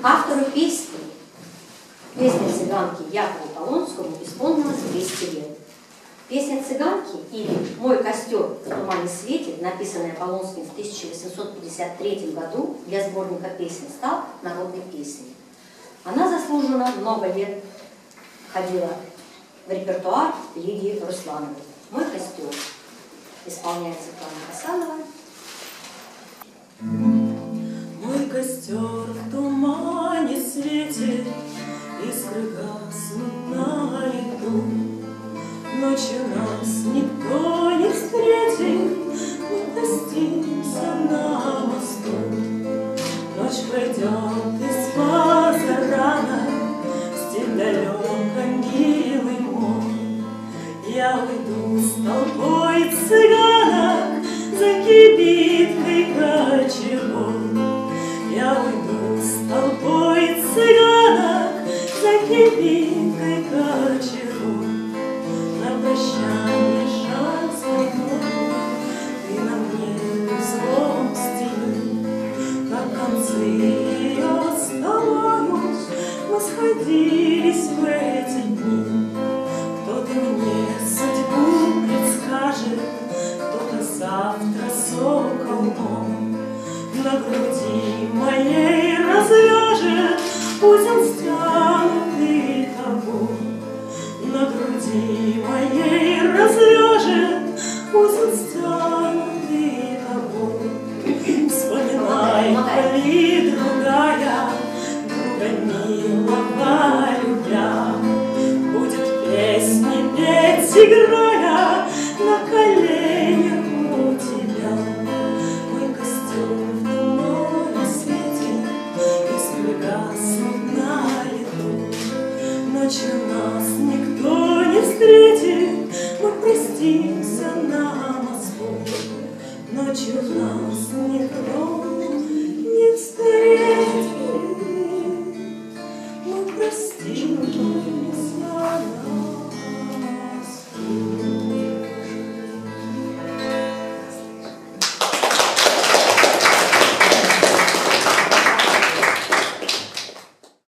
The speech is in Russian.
Автору песни цыганки Якову Полонскому исполнилось 200 лет. Песня «Цыганки» или «Мой костер в тумане светит», написанная Полонским в 1853 году для сборника песен, стала народной песней. Она заслуженно много лет входила в репертуар Лидии Руслановой. «Мой костер» исполняет Светлана Хасанова. Мой костер в тумане светит, искры гаснут на лету. Ночью нас никто не встретит, мы простимся на мосту. Ночь пройдет и спаса рано, степь далека, милый мой. Я уйду с толпой цыганок за кибиткой кочевой. Я уйду с толпой цыганок за кибиткой кочевой. На прощание шаг свой, ты на мне узлом стяни. Как концы ее с тобою мы сходились в эти дни. Кто-то мне судьбу предскажет, кто-то завтра соколом на груди моей развяжет узел стянутый тобой. На груди моей развяжет узел стянутый тобой. Вспоминай, коли другая, друга милого любя, будет песни петь, играя на коленях у тебя. Мой костер в тумане светит, искры гаснут на лету. Ночью нас никто не встретит, мы простимся на мосту. Ночью нас никто